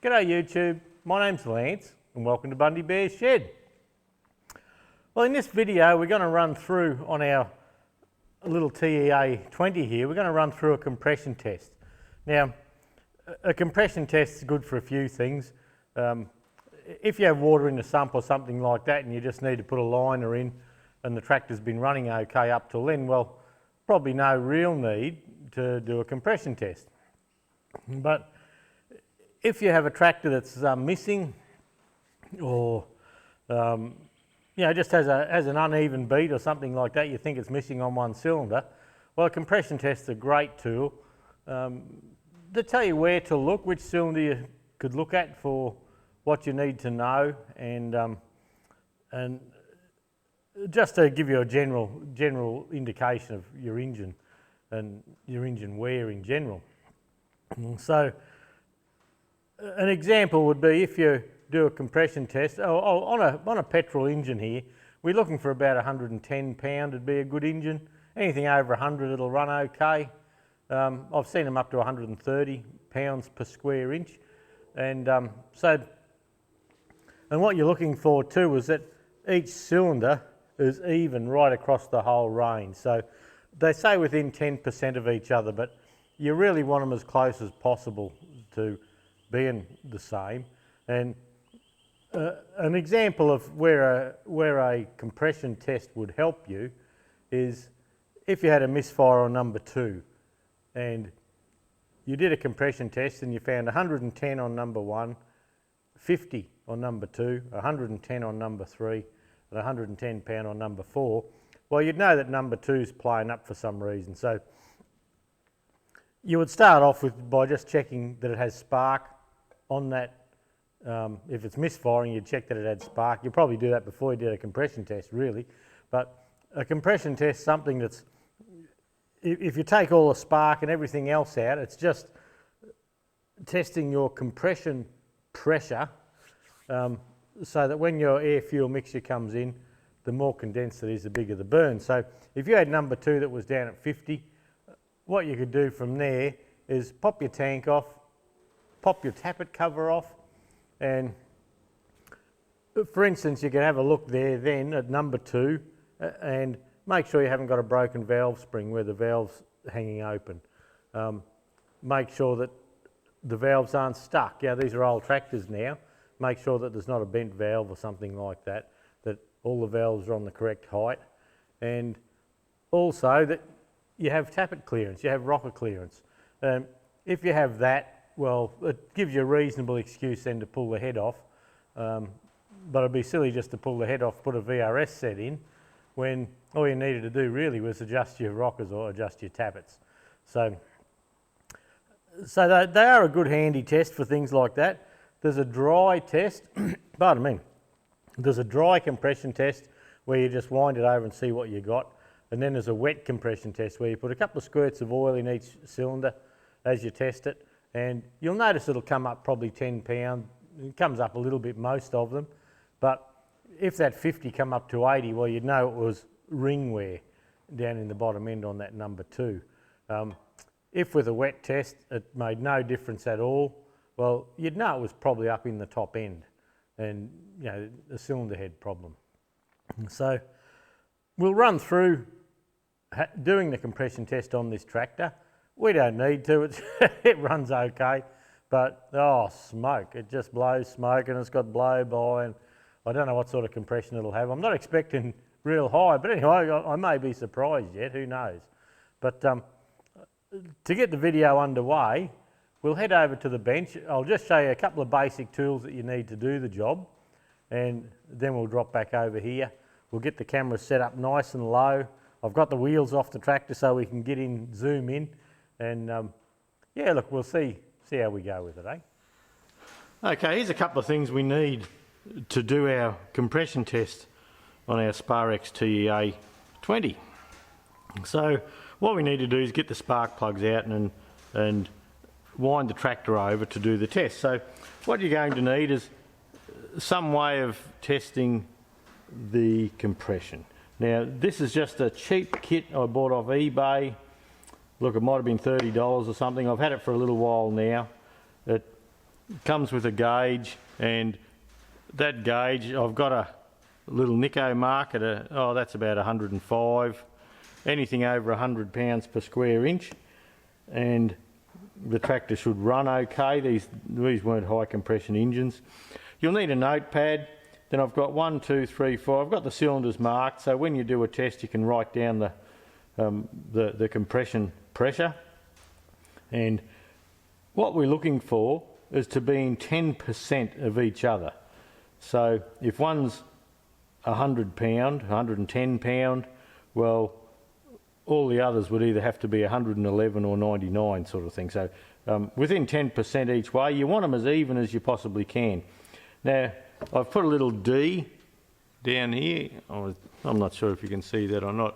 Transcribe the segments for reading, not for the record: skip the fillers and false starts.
G'day YouTube, my name's Lance and welcome to Bundy Bears Shed. Well, in this video we're going to run through on our little TEA20 here, we're going to run through a compression test. Now, a compression test is good for a few things. If you have water in the sump or something like that and you just need to put a liner in and the tractor's been running okay up till then, well, probably no real need to do a compression test. But if you have a tractor that's missing or just has an uneven beat or something like that, you think it's missing on one cylinder, well, a compression test is a great tool to tell you where to look, which cylinder you could look at for what you need to know, and just to give you a general indication of your engine and your engine wear in general. So an example would be if you do a compression test on a petrol engine here, we're looking for about 110 pound would be a good engine. Anything over 100 it'll run okay. I've seen them up to 130 pounds per square inch, and what you're looking for too is that each cylinder is even right across the whole range. So they say within 10% of each other, but you really want them as close as possible to being the same. And an example of where a compression test would help you is if you had a misfire on number 2 and you did a compression test and you found 110 on number 1, 50 on number 2, 110 on number 3 and 110 pound on number 4, well, you'd know that number 2 is playing up for some reason. So you would start off by just checking that it has spark on that. If it's misfiring, you'd check that it had spark. You'd probably do that before you did a compression test, really. But a compression test, something that's, if you take all the spark and everything else out, it's just testing your compression pressure so that when your air-fuel mixture comes in, the more condensed it is, the bigger the burn. So if you had number 2 that was down at 50, what you could do from there is pop your tank off, pop your tappet cover off, and for instance you could have a look there then at number 2 and make sure you haven't got a broken valve spring where the valve's hanging open. Make sure that the valves aren't stuck. Yeah, these are old tractors now. Make sure that there's not a bent valve or something like that, that all the valves are on the correct height, and also that you have tappet clearance, you have rocker clearance. If you have that, well, it gives you a reasonable excuse then to pull the head off, but it'd be silly just to pull the head off, put a VRS set in, when all you needed to do really was adjust your rockers or adjust your tappets. So they are a good handy test for things like that. There's a dry test, pardon me, there's a dry compression test where you just wind it over and see what you got. And then there's a wet compression test where you put a couple of squirts of oil in each cylinder as you test it, and you'll notice it'll come up probably 10 pound. It comes up a little bit, most of them, but if that 50 come up to 80, well, you'd know it was ring wear down in the bottom end on that number 2. If with a wet test it made no difference at all, well, you'd know it was probably up in the top end and, you know, a cylinder head problem. So we'll run through doing the compression test on this tractor. We don't need to, it runs okay, but oh, smoke, it just blows smoke and it's got blow by, and I don't know what sort of compression it'll have. I'm not expecting real high, but anyway, I may be surprised yet, who knows. But to get the video underway, we'll head over to the bench. I'll just show you a couple of basic tools that you need to do the job, and then we'll drop back over here. We'll get the camera set up nice and low. I've got the wheels off the tractor so we can get in, zoom in, and yeah, look, we'll see how we go with it, eh? Okay, here's a couple of things we need to do our compression test on our Sparx TEA20. So what we need to do is get the spark plugs out and wind the tractor over to do the test. So what you're going to need is some way of testing the compression. Now this is just a cheap kit I bought off eBay. Look, it might have been $30 or something. I've had it for a little while now. comes with a gauge, and that gauge, I've got a little Nico mark at that's about 105. Anything over 100 pounds per square inch, and the tractor should run okay. These weren't high compression engines. You'll need a notepad. Then I've got 1, 2, 3, 4. I've got the cylinders marked, so when you do a test you can write down the compression pressure. And what we're looking for is to be in 10% of each other. So if one's 100 pound, 110 pound, well, all the others would either have to be 111 or 99 sort of thing. So within 10% each way, you want them as even as you possibly can. Now, I've put a little D down here. I'm not sure if you can see that or not.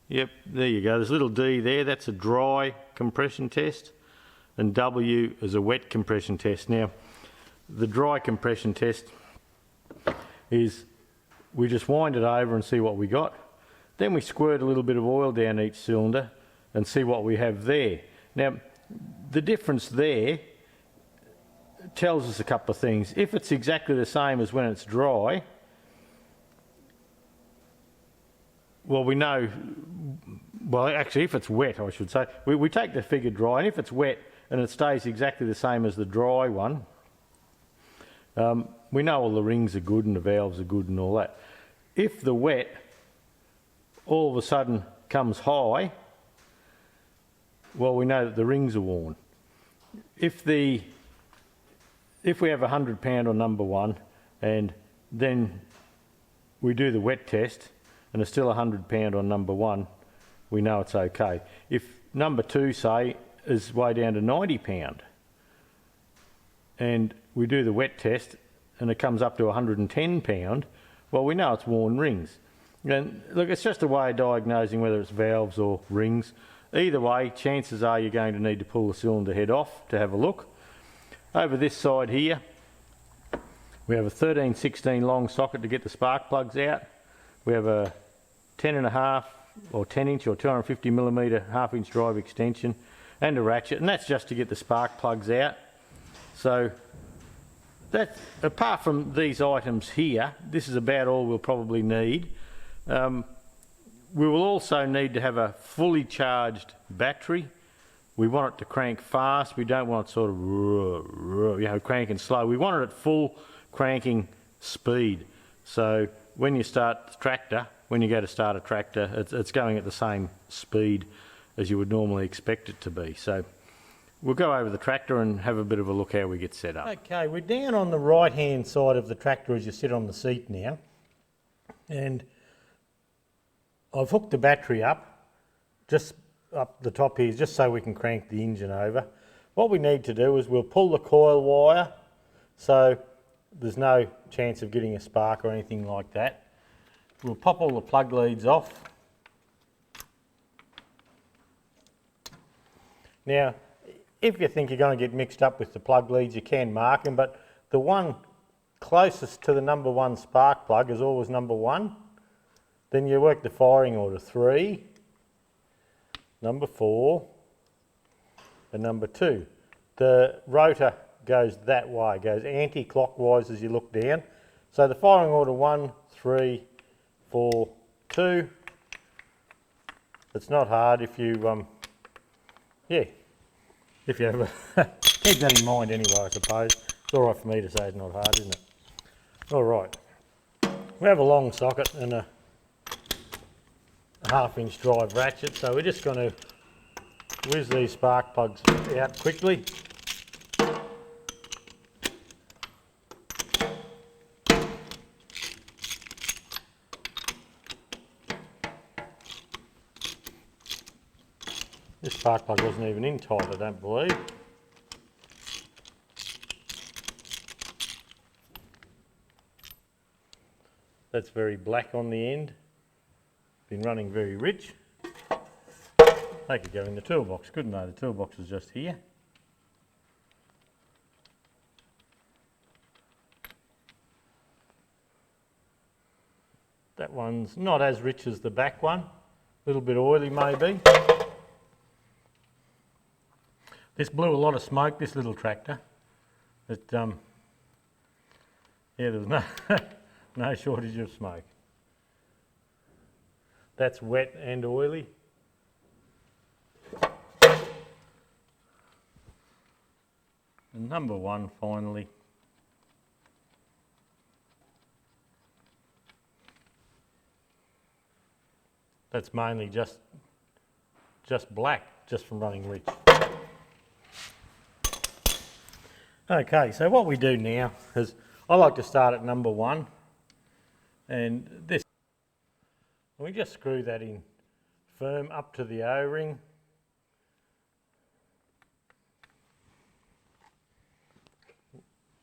Yep, there you go. There's a little D there. That's a dry compression test. And W is a wet compression test. Now, the dry compression test is we just wind it over and see what we got. Then we squirt a little bit of oil down each cylinder and see what we have there. Now, the difference there tells us a couple of things. If it's exactly the same as when it's dry, well, we know, well, actually, if it's wet, I should say, we take the figure dry, and if it's wet and it stays exactly the same as the dry one, we know all the rings are good and the valves are good and all that. If the wet all of a sudden comes high, well, we know that the rings are worn. If we have 100 pound on number one and then we do the wet test and it's still 100 pound on number one, we know it's okay. If number two, say, is way down to 90 pound and we do the wet test and it comes up to 110 pound, well, we know it's worn rings. And look, it's just a way of diagnosing whether it's valves or rings. Either way, chances are you're going to need to pull the cylinder head off to have a look. Over this side here, we have a 13/16 long socket to get the spark plugs out. We have a 10.5 or 10 inch or 250 millimetre 1/2 inch drive extension and a ratchet, and that's just to get the spark plugs out. So that, apart from these items here, this is about all we'll probably need. We will also need to have a fully charged battery. We want it to crank fast. We don't want it sort of cranking slow. We want it at full cranking speed. So when you start the tractor, when you go to start a tractor, it's going at the same speed as you would normally expect it to be. So we'll go over the tractor and have a bit of a look how we get set up. Okay, we're down on the right hand side of the tractor as you sit on the seat now, and I've hooked the battery up, just up the top here, just so we can crank the engine over. What we need to do is we'll pull the coil wire so there's no chance of getting a spark or anything like that. We'll pop all the plug leads off. Now, if you think you're going to get mixed up with the plug leads, you can mark them, but the one closest to the number one spark plug is always number one. Then you work the firing order 3, number 4, and number 2. The rotor goes that way, goes anti-clockwise as you look down. So the firing order 1, 3, 4, 2. It's not hard if you, if you have a keep that in mind anyway, I suppose. It's all right for me to say it's not hard, isn't it? All right. We have a long socket and a 1/2 inch drive ratchet, so we're just going to whiz these spark plugs out quickly. This spark plug wasn't even in tight, I don't believe. That's very black on the end. Been running very rich. They could go in the toolbox, couldn't they? The toolbox is just here. That one's not as rich as the back one. A little bit oily maybe. This blew a lot of smoke, this little tractor. It, yeah, there's no, no shortage of smoke. That's wet and oily. And number one, finally. That's mainly just black, just from running rich. Okay, so what we do now is, I like to start at number one, and this, we just screw that in firm up to the O-ring.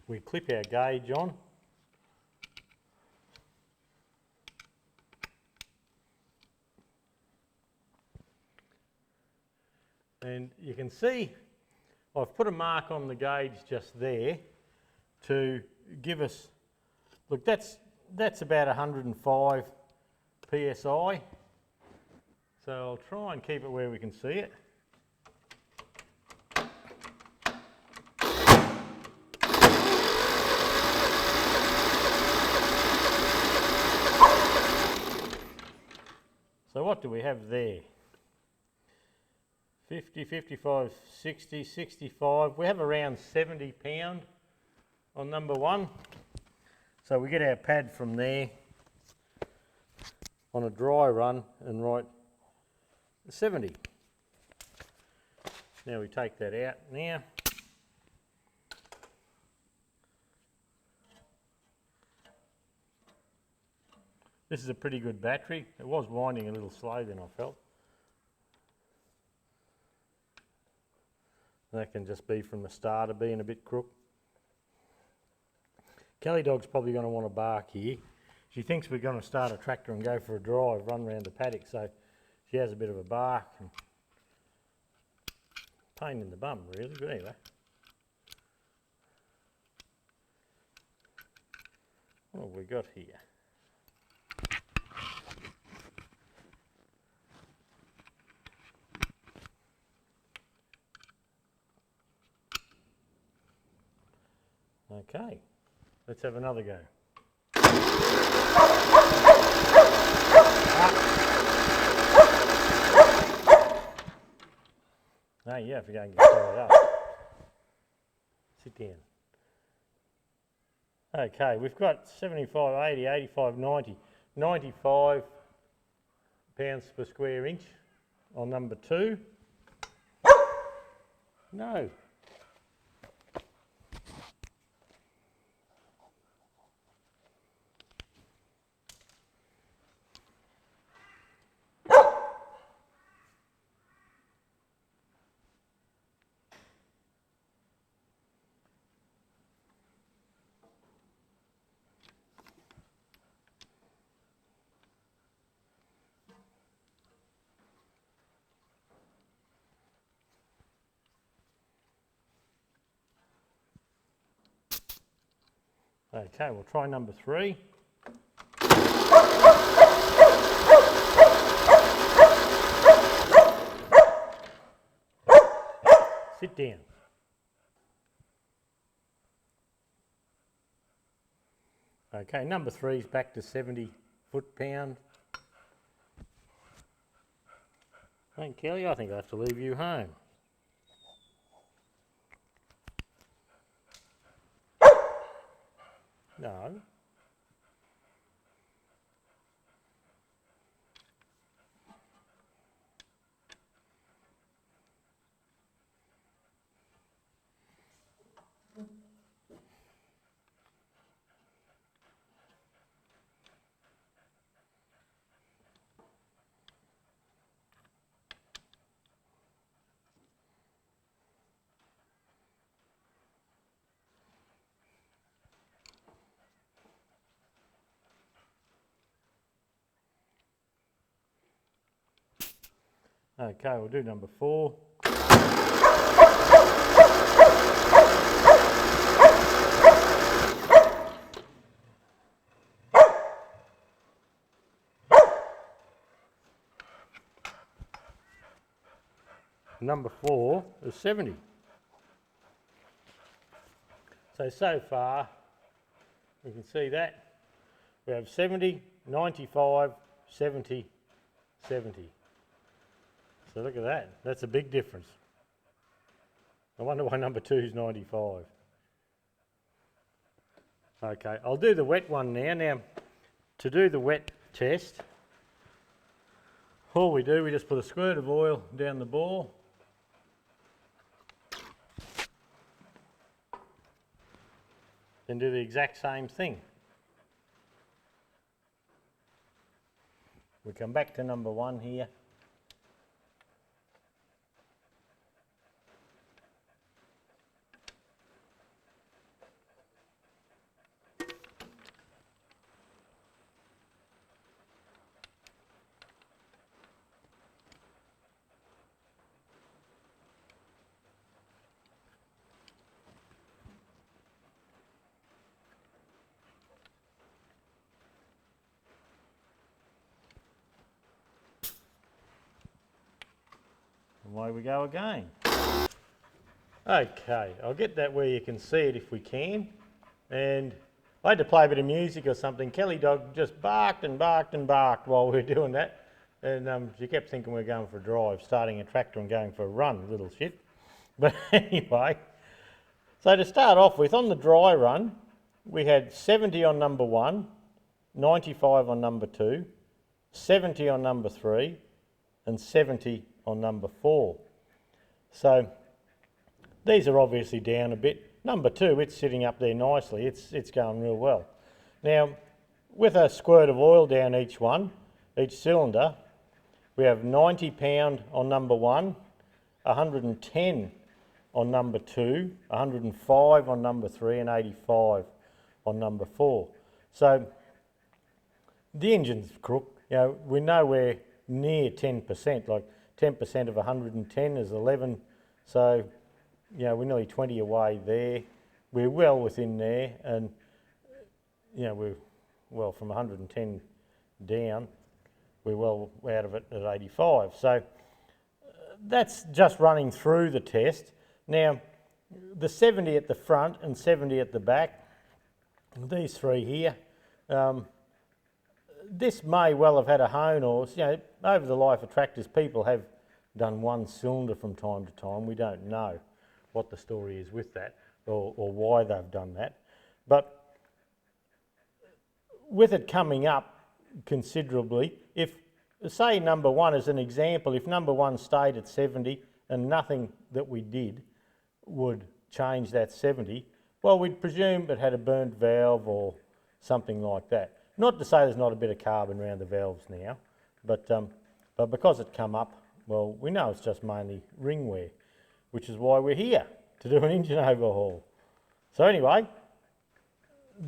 We clip our gauge on. And you can see I've put a mark on the gauge just there to give us, look, that's about 105 PSI. So I'll try and keep it where we can see it. So what do we have there? 50, 55, 60, 65. We have around 70 pound on number one. So we get our pad from there on a dry run and write 70. Now we take that out now. This is a pretty good battery. It was winding a little slow then, I felt. That can just be from the starter being a bit crook. Kelly Dog's probably going to want to bark here. She thinks we're going to start a tractor and go for a drive, run around the paddock, so she has a bit of a bark. And pain in the bum, really, but anyway. What have we got here? Okay, let's have another go. No, you have to go and get it up. Sit down. Okay, we've got 75, 80, 85, 90, 95 pounds per square inch on number two. No. Okay, we'll try number three. Sit down. Okay, number three is back to 70 foot-pound. Hey, Kelly, I think I have to leave you home. No. Okay, we'll do number four. Number four is 70. So far, we can see that. We have 70, 95, 70, 70. So look at that. That's a big difference. I wonder why number 2 is 95. Okay, I'll do the wet one now. Now, to do the wet test, all we do, we just put a squirt of oil down the bore. Then do the exact same thing. We come back to number 1 here. Away we go again. Okay, I'll get that where you can see it if we can. And I had to play a bit of music or something. Kelly dog just barked and barked and barked while we were doing that. And she kept thinking we were going for a drive, starting a tractor and going for a run, little shit. But anyway, so to start off with, on the dry run, we had 70 on number 1, 95 on number 2, 70 on number 3, and 70 on number 4. So these are obviously down a bit. Number 2, it's sitting up there nicely. It's going real well. Now, with a squirt of oil down each one, each cylinder, we have 90 pound on number 1, 110 on number 2, 105 on number 3, and 85 on number 4. So the engine's crook. You know, we're nowhere near 10%, like 10% of 110 is 11, so you know, we're nearly 20 away there. We're well within there, and you know, we're well from 110 down, we're well out of it at 85. So that's just running through the test. Now, the 70 at the front and 70 at the back, these 3 here, this may well have had a hone, or you know, over the life of tractors, people have done one cylinder from time to time. We don't know what the story is with that, or why they've done that. But with it coming up considerably, if say number 1 as an example, if number 1 stayed at 70 and nothing that we did would change that 70, well, we'd presume it had a burnt valve or something like that. Not to say there's not a bit of carbon around the valves now, but because it come up, well, we know it's just mainly ring wear, which is why we're here, to do an engine overhaul. So anyway,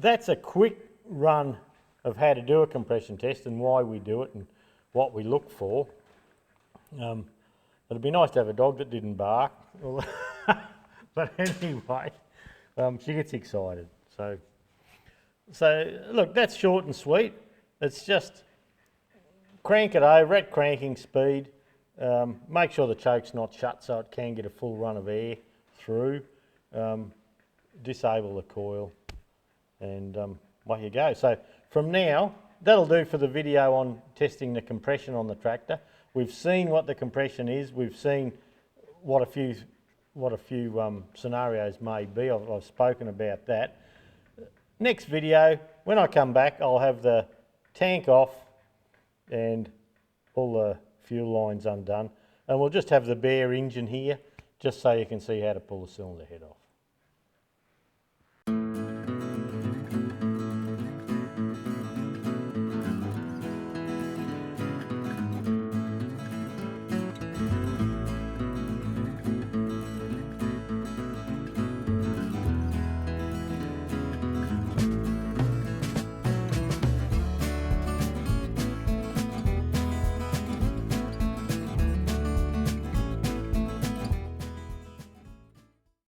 that's a quick run of how to do a compression test and why we do it and what we look for. It'd be nice to have a dog that didn't bark. But anyway, she gets excited. So look, that's short and sweet. It's just crank it over at cranking speed. Make sure the choke's not shut so it can get a full run of air through. Disable the coil, and away you go. So from now, that'll do for the video on testing the compression on the tractor. We've seen what the compression is. We've seen what a few scenarios may be. I've spoken about that. Next video, when I come back, I'll have the tank off and all the fuel lines undone, and we'll just have the bare engine here just so you can see how to pull the cylinder head off.